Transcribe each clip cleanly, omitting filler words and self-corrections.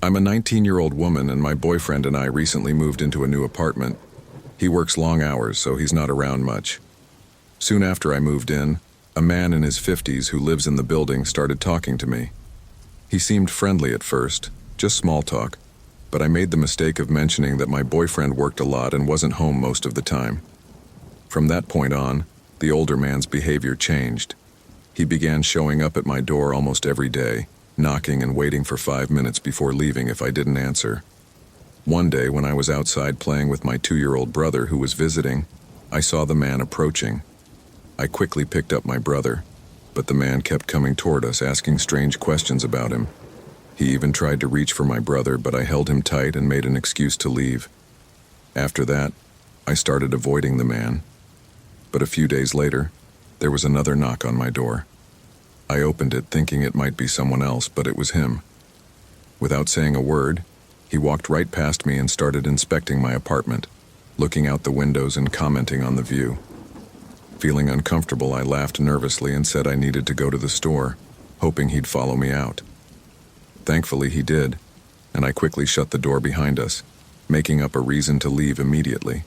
I'm a 19-year-old woman and my boyfriend and I recently moved into a new apartment. He works long hours, so he's not around much. Soon after I moved in, a man in his 50s who lives in the building started talking to me. He seemed friendly at first, just small talk, but I made the mistake of mentioning that my boyfriend worked a lot and wasn't home most of the time. From that point on, the older man's behavior changed. He began showing up at my door almost every day, knocking and waiting for 5 minutes before leaving if I didn't answer. One day when I was outside playing with my 2-year-old brother who was visiting, I saw the man approaching. I quickly picked up my brother, but the man kept coming toward us asking strange questions about him. He even tried to reach for my brother, but I held him tight and made an excuse to leave. After that, I started avoiding the man. But a few days later, there was another knock on my door. I opened it thinking it might be someone else, but it was him. Without saying a word, he walked right past me and started inspecting my apartment, looking out the windows and commenting on the view. Feeling uncomfortable, I laughed nervously and said I needed to go to the store, hoping he'd follow me out. Thankfully, he did, and I quickly shut the door behind us, making up a reason to leave immediately.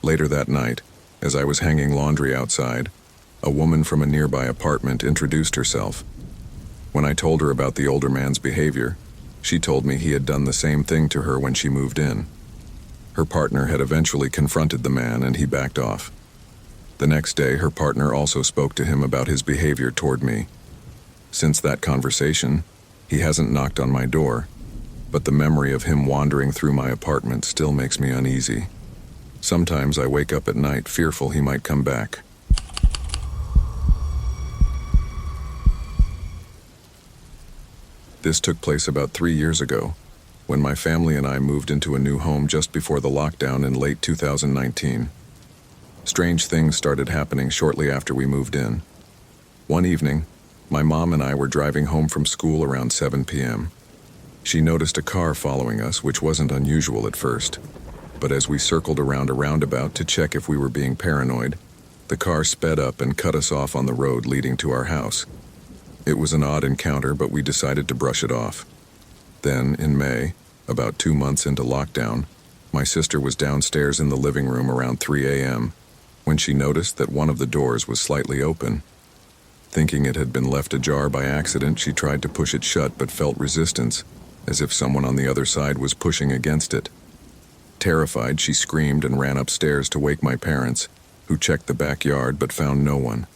Later that night, as I was hanging laundry outside, a woman from a nearby apartment introduced herself. When I told her about the older man's behavior, she told me he had done the same thing to her when she moved in. Her partner had eventually confronted the man and he backed off. The next day, her partner also spoke to him about his behavior toward me. Since that conversation, he hasn't knocked on my door, but the memory of him wandering through my apartment still makes me uneasy. Sometimes I wake up at night fearful he might come back. This took place about 3 years ago, when my family and I moved into a new home just before the lockdown in late 2019. Strange things started happening shortly after we moved in. One evening, my mom and I were driving home from school around 7 p.m. She noticed a car following us, which wasn't unusual at first. But as we circled around a roundabout to check if we were being paranoid, the car sped up and cut us off on the road leading to our house. It was an odd encounter, but we decided to brush it off. Then, in May, about 2 months into lockdown, my sister was downstairs in the living room around 3 a.m. when she noticed that one of the doors was slightly open. Thinking it had been left ajar by accident, she tried to push it shut but felt resistance, as if someone on the other side was pushing against it. Terrified, she screamed and ran upstairs to wake my parents, who checked the backyard but found no one.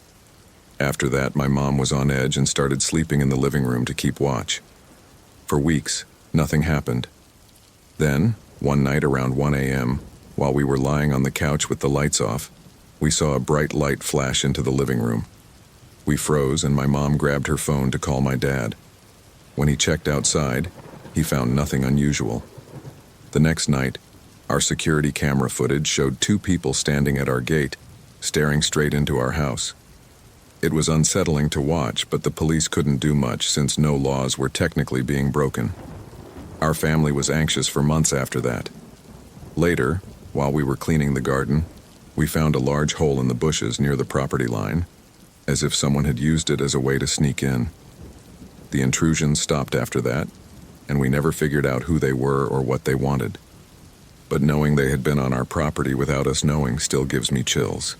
After that, my mom was on edge and started sleeping in the living room to keep watch. For weeks, nothing happened. Then, one night around 1 a.m., while we were lying on the couch with the lights off, we saw a bright light flash into the living room. We froze and my mom grabbed her phone to call my dad. When he checked outside, he found nothing unusual. The next night, our security camera footage showed 2 people standing at our gate, staring straight into our house. It was unsettling to watch, but the police couldn't do much since no laws were technically being broken. Our family was anxious for months after that. Later, while we were cleaning the garden, we found a large hole in the bushes near the property line, as if someone had used it as a way to sneak in. The intrusions stopped after that, and we never figured out who they were or what they wanted. But knowing they had been on our property without us knowing still gives me chills.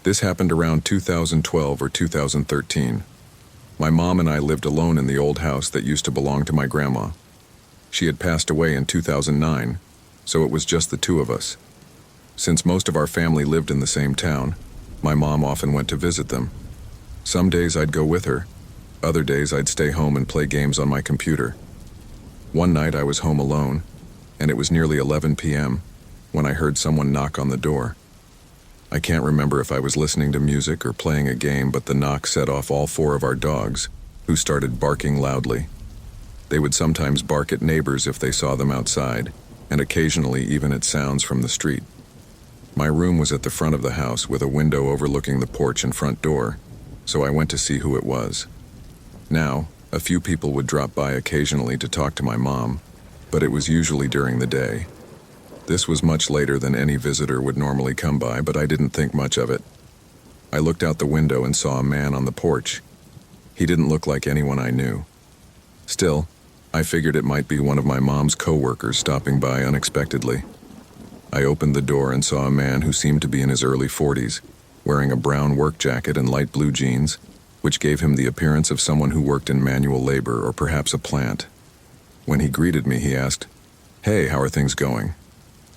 This happened around 2012 or 2013. My mom and I lived alone in the old house that used to belong to my grandma. She had passed away in 2009, so it was just the 2 of us. Since most of our family lived in the same town, my mom often went to visit them. Some days I'd go with her. Other days I'd stay home and play games on my computer. One night I was home alone, and it was nearly 11 p.m. when I heard someone knock on the door. I can't remember if I was listening to music or playing a game, but the knock set off all 4 of our dogs, who started barking loudly. They would sometimes bark at neighbors if they saw them outside, and occasionally even at sounds from the street. My room was at the front of the house with a window overlooking the porch and front door, so I went to see who it was. Now, a few people would drop by occasionally to talk to my mom, but it was usually during the day. This was much later than any visitor would normally come by, but I didn't think much of it. I looked out the window and saw a man on the porch, He didn't look like anyone I knew. Still, I figured it might be one of my mom's co-workers stopping by unexpectedly. I opened the door and saw a man who seemed to be in his early 40s, wearing a brown work jacket and light blue jeans, which gave him the appearance of someone who worked in manual labor or perhaps a plant. When he greeted me, he asked, "Hey, how are things going?"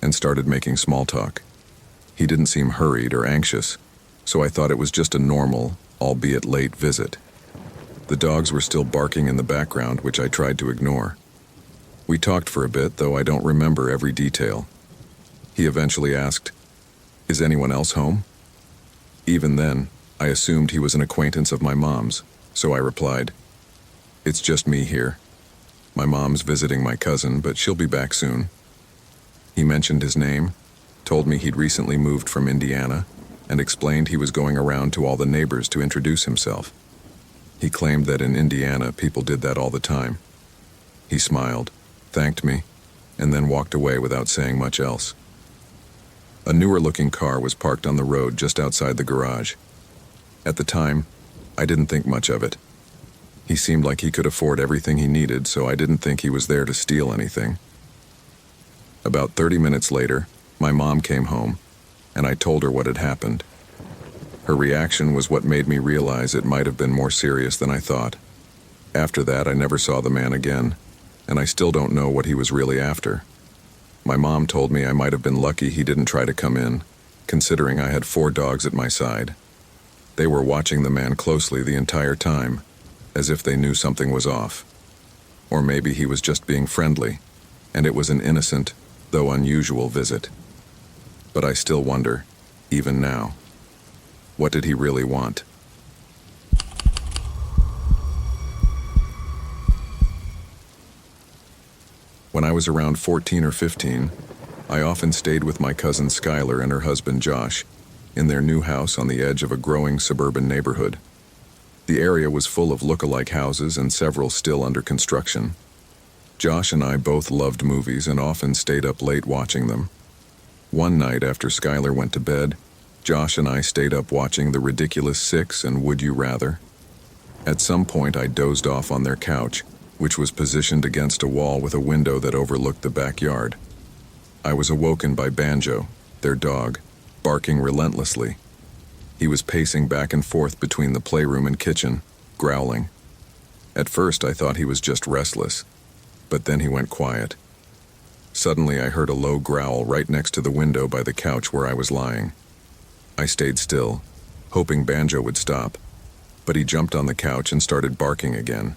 and started making small talk. He didn't seem hurried or anxious, so I thought it was just a normal, albeit late visit. The dogs were still barking in the background, which I tried to ignore. We talked for a bit, though I don't remember every detail. He eventually asked, "Is anyone else home?" Even then, I assumed he was an acquaintance of my mom's, so I replied, "It's just me here. My mom's visiting my cousin, but she'll be back soon." He mentioned his name, told me he'd recently moved from Indiana, and explained he was going around to all the neighbors to introduce himself. He claimed that in Indiana, people did that all the time. He smiled, thanked me, and then walked away without saying much else. A newer-looking car was parked on the road just outside the garage. At the time, I didn't think much of it. He seemed like he could afford everything he needed, so I didn't think he was there to steal anything. About 30 minutes later, my mom came home, and I told her what had happened. Her reaction was what made me realize it might have been more serious than I thought. After that, I never saw the man again, and I still don't know what he was really after. My mom told me I might have been lucky he didn't try to come in, considering I had 4 dogs at my side. They were watching the man closely the entire time, as if they knew something was off. Or maybe he was just being friendly, and it was an innocent, though unusual visit. But I still wonder, even now, what did he really want? When I was around 14 or 15, I often stayed with my cousin Skylar and her husband Josh in their new house on the edge of a growing suburban neighborhood. The area was full of look-alike houses and several still under construction. Josh and I both loved movies and often stayed up late watching them. One night after Skylar went to bed, Josh and I stayed up watching The Ridiculous Six and Would You Rather. At some point I dozed off on their couch, which was positioned against a wall with a window that overlooked the backyard. I was awoken by Banjo, their dog, barking relentlessly. He was pacing back and forth between the playroom and kitchen, growling. At first I thought he was just restless, but then he went quiet. Suddenly I heard a low growl right next to the window by the couch where I was lying. I stayed still, hoping Banjo would stop, but he jumped on the couch and started barking again.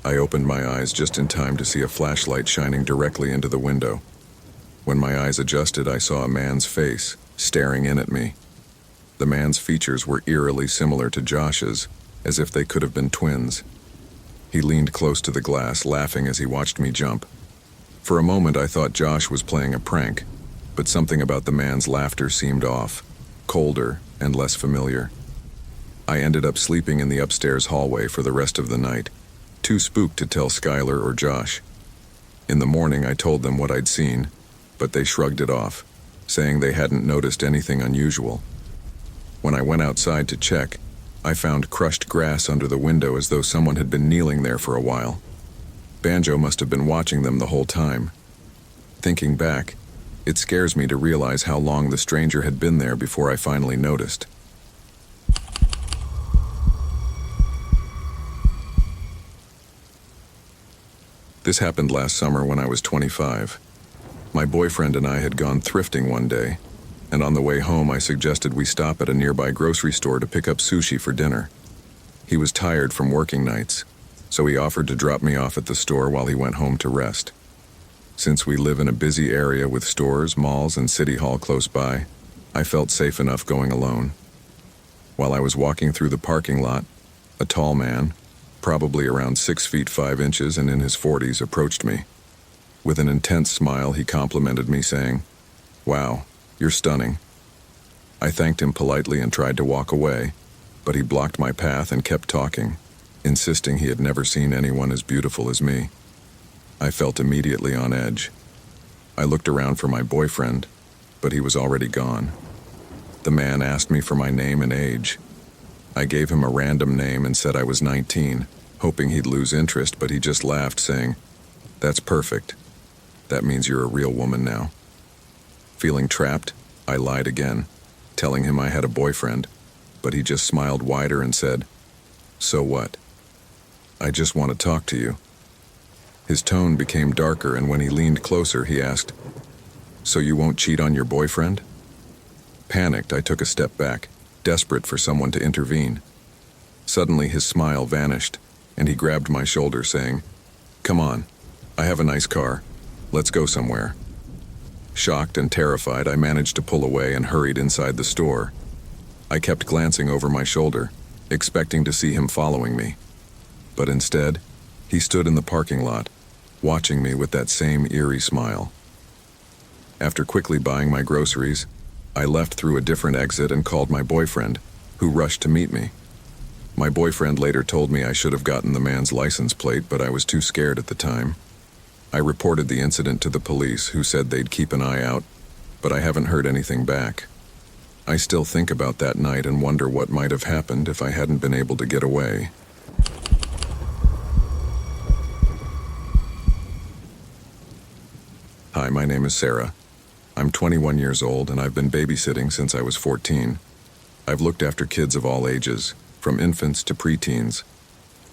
I opened my eyes just in time to see a flashlight shining directly into the window. When my eyes adjusted, I saw a man's face, staring in at me. The man's features were eerily similar to Josh's, as if they could have been twins. He leaned close to the glass, laughing as he watched me jump. For a moment I thought Josh was playing a prank, but something about the man's laughter seemed off, colder and less familiar. I ended up sleeping in the upstairs hallway for the rest of the night, too spooked to tell Skylar or Josh. In the morning I told them what I'd seen, but they shrugged it off, saying they hadn't noticed anything unusual. When I went outside to check, I found crushed grass under the window as though someone had been kneeling there for a while. Banjo must have been watching them the whole time. Thinking back, it scares me to realize how long the stranger had been there before I finally noticed. This happened last summer when I was 25. My boyfriend and I had gone thrifting one day, and on the way home I suggested we stop at a nearby grocery store to pick up sushi for dinner. He was tired from working nights, so he offered to drop me off at the store while he went home to rest. Since we live in a busy area with stores, malls, and City Hall close by, I felt safe enough going alone. While I was walking through the parking lot, a tall man, probably around 6 feet 5 inches and in his 40s, approached me. With an intense smile, he complimented me, saying, "Wow, you're stunning." I thanked him politely and tried to walk away, but he blocked my path and kept talking, insisting he had never seen anyone as beautiful as me. I felt immediately on edge. I looked around for my boyfriend, but he was already gone. The man asked me for my name and age. I gave him a random name and said I was 19, hoping he'd lose interest, but he just laughed, saying, "That's perfect. That means you're a real woman now." Feeling trapped, I lied again, telling him I had a boyfriend, but he just smiled wider and said, "So what? I just want to talk to you." His tone became darker, and when he leaned closer, he asked, "So you won't cheat on your boyfriend?" Panicked, I took a step back, desperate for someone to intervene. Suddenly, his smile vanished, and he grabbed my shoulder, saying, "Come on, I have a nice car. Let's go somewhere." Shocked and terrified, I managed to pull away and hurried inside the store. I kept glancing over my shoulder, expecting to see him following me. But instead, he stood in the parking lot, watching me with that same eerie smile. After quickly buying my groceries, I left through a different exit and called my boyfriend, who rushed to meet me. My boyfriend later told me I should have gotten the man's license plate, but I was too scared at the time. I reported the incident to the police, who said they'd keep an eye out, but I haven't heard anything back. I still think about that night and wonder what might have happened if I hadn't been able to get away. Hi, my name is Sarah. I'm 21 years old and I've been babysitting since I was 14. I've looked after kids of all ages, from infants to preteens.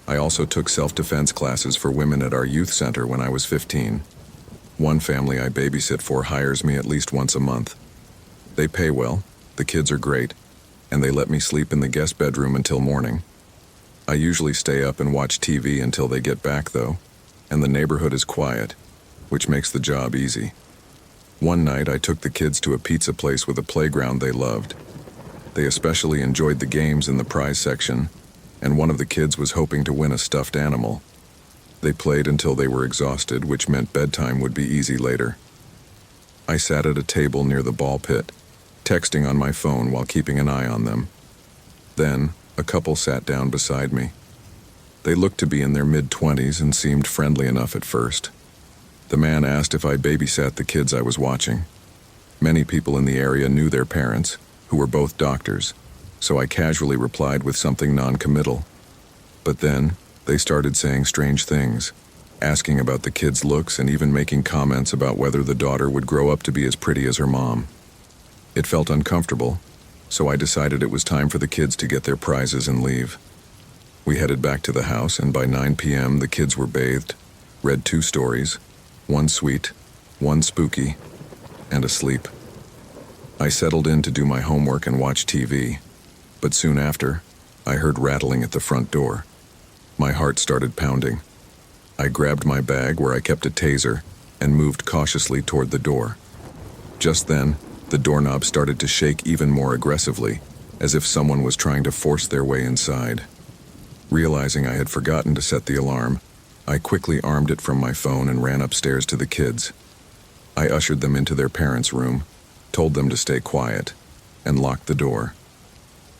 I also took self-defense classes for women at our youth center when I was 15. One family I babysit for hires me at least once a month. They pay well, the kids are great, and they let me sleep in the guest bedroom until morning. I usually stay up and watch TV until they get back though, and the neighborhood is quiet, which makes the job easy. One night I took the kids to a pizza place with a playground they loved. They especially enjoyed the games in the prize section, and one of the kids was hoping to win a stuffed animal. They played until they were exhausted, which meant bedtime would be easy later. I sat at a table near the ball pit, texting on my phone while keeping an eye on them. Then, a couple sat down beside me. They looked to be in their mid-20s and seemed friendly enough at first. The man asked if I babysat the kids I was watching. Many people in the area knew their parents, who were both doctors, so I casually replied with something non-committal. But then, they started saying strange things, asking about the kids' looks and even making comments about whether the daughter would grow up to be as pretty as her mom. It felt uncomfortable, so I decided it was time for the kids to get their prizes and leave. We headed back to the house, and by 9 p.m. the kids were bathed, read 2 stories, one sweet, one spooky, and asleep. I settled in to do my homework and watch TV, but soon after, I heard rattling at the front door. My heart started pounding. I grabbed my bag where I kept a taser and moved cautiously toward the door. Just then, the doorknob started to shake even more aggressively, as if someone was trying to force their way inside. Realizing I had forgotten to set the alarm, I quickly armed it from my phone and ran upstairs to the kids. I ushered them into their parents' room, told them to stay quiet, and locked the door.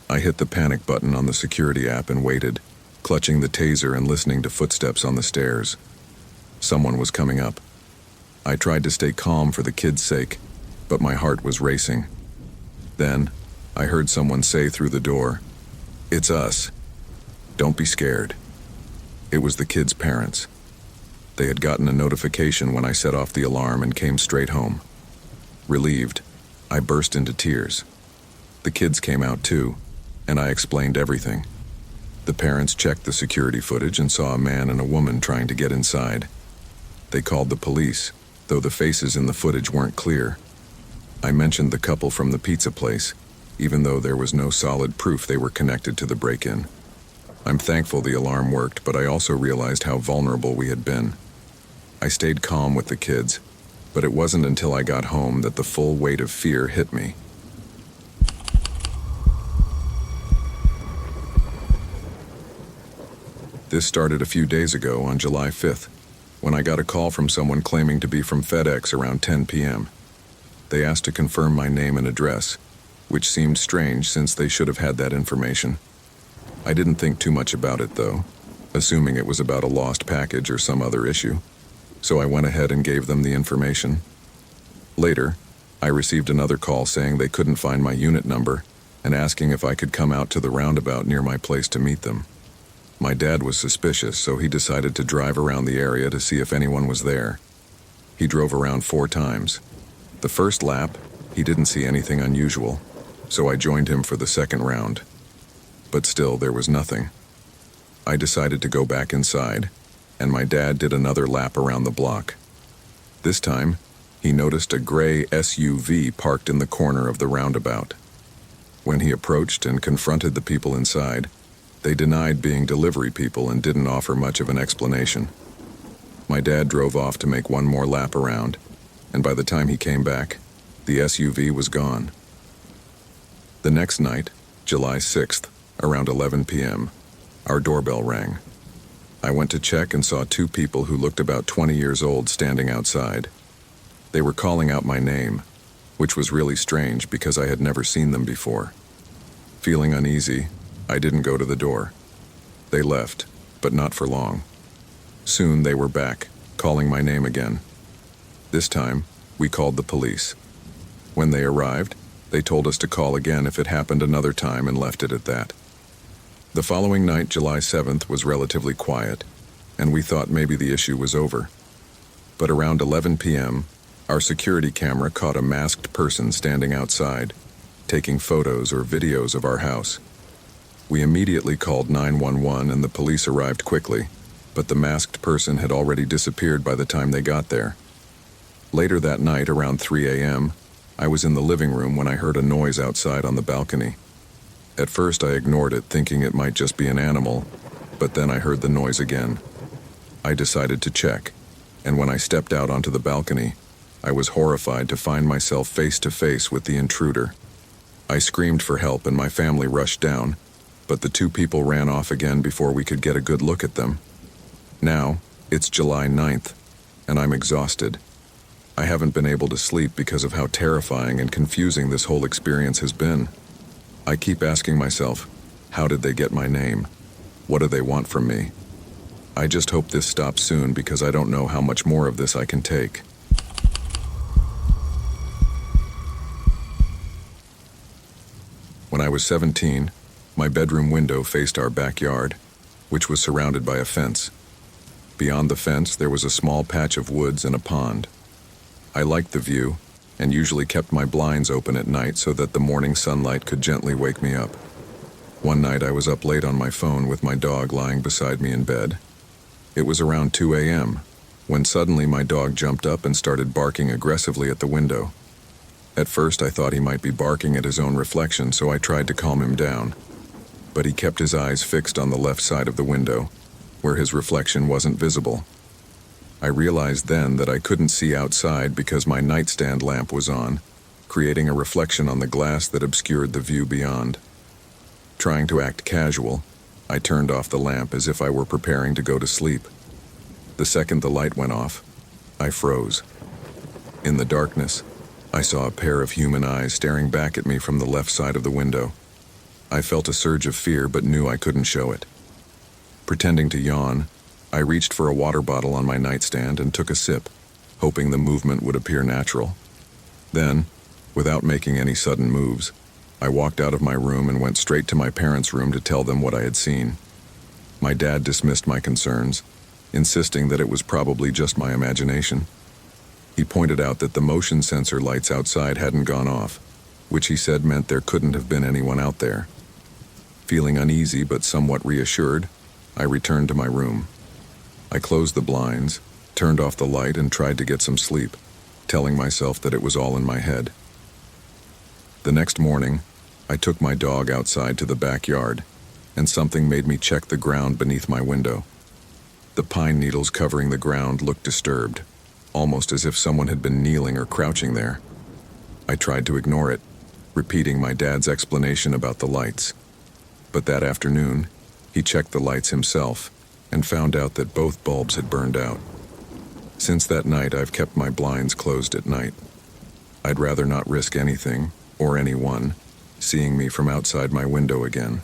I hit the panic button on the security app and waited, clutching the taser and listening to footsteps on the stairs. Someone was coming up. I tried to stay calm for the kids' sake, but my heart was racing. Then, I heard someone say through the door, "It's us. Don't be scared." It was the kids' parents. They had gotten a notification when I set off the alarm and came straight home. Relieved, I burst into tears. The kids came out too, and I explained everything. The parents checked the security footage and saw a man and a woman trying to get inside. They called the police, though the faces in the footage weren't clear. I mentioned the couple from the pizza place, even though there was no solid proof they were connected to the break-in. I'm thankful the alarm worked, but I also realized how vulnerable we had been. I stayed calm with the kids, but it wasn't until I got home that the full weight of fear hit me. This started a few days ago on July 5th, when I got a call from someone claiming to be from FedEx around 10 p.m. They asked to confirm my name and address, which seemed strange since they should have had that information. I didn't think too much about it though, assuming it was about a lost package or some other issue, so I went ahead and gave them the information. Later, I received another call saying they couldn't find my unit number and asking if I could come out to the roundabout near my place to meet them. My dad was suspicious, so he decided to drive around the area to see if anyone was there. He drove around 4 times. The first lap, he didn't see anything unusual, so I joined him for the second round. But still, there was nothing. I decided to go back inside, and my dad did another lap around the block. This time, he noticed a gray SUV parked in the corner of the roundabout. When he approached and confronted the people inside, they denied being delivery people and didn't offer much of an explanation. My dad drove off to make one more lap around, and by the time he came back, the SUV was gone. The next night, July 6th, around 11 p.m., our doorbell rang. I went to check and saw 2 people who looked about 20 years old standing outside. They were calling out my name, which was really strange because I had never seen them before. Feeling uneasy, I didn't go to the door. They left, but not for long. Soon they were back, calling my name again. This time, we called the police. When they arrived, they told us to call again if it happened another time and left it at that. The following night, July 7th, was relatively quiet, and we thought maybe the issue was over. But around 11 p.m., our security camera caught a masked person standing outside, taking photos or videos of our house. We immediately called 911 and the police arrived quickly, but the masked person had already disappeared by the time they got there. Later that night, around 3 a.m., I was in the living room when I heard a noise outside on the balcony. At first I ignored it, thinking it might just be an animal, but then I heard the noise again. I decided to check, and when I stepped out onto the balcony, I was horrified to find myself face to face with the intruder. I screamed for help and my family rushed down, but the 2 people ran off again before we could get a good look at them. Now, it's July 9th, and I'm exhausted. I haven't been able to sleep because of how terrifying and confusing this whole experience has been. I keep asking myself, how did they get my name? What do they want from me? I just hope this stops soon because I don't know how much more of this I can take. When I was 17, my bedroom window faced our backyard, which was surrounded by a fence. Beyond the fence, there was a small patch of woods and a pond. I liked the view, and usually kept my blinds open at night so that the morning sunlight could gently wake me up. One night I was up late on my phone with my dog lying beside me in bed. It was around 2 a.m., when suddenly my dog jumped up and started barking aggressively at the window. At first I thought he might be barking at his own reflection, so I tried to calm him down. But he kept his eyes fixed on the left side of the window, where his reflection wasn't visible. I realized then that I couldn't see outside because my nightstand lamp was on, creating a reflection on the glass that obscured the view beyond. Trying to act casual, I turned off the lamp as if I were preparing to go to sleep. The second the light went off, I froze. In the darkness, I saw a pair of human eyes staring back at me from the left side of the window. I felt a surge of fear but knew I couldn't show it. Pretending to yawn, I reached for a water bottle on my nightstand and took a sip, hoping the movement would appear natural. Then, without making any sudden moves, I walked out of my room and went straight to my parents' room to tell them what I had seen. My dad dismissed my concerns, insisting that it was probably just my imagination. He pointed out that the motion sensor lights outside hadn't gone off, which he said meant there couldn't have been anyone out there. Feeling uneasy but somewhat reassured, I returned to my room. I closed the blinds, turned off the light, and tried to get some sleep, telling myself that it was all in my head. The next morning, I took my dog outside to the backyard, and something made me check the ground beneath my window. The pine needles covering the ground looked disturbed, almost as if someone had been kneeling or crouching there. I tried to ignore it, repeating my dad's explanation about the lights. But that afternoon, he checked the lights himself, and found out that both bulbs had burned out. Since that night, I've kept my blinds closed at night. I'd rather not risk anything, or anyone, seeing me from outside my window again.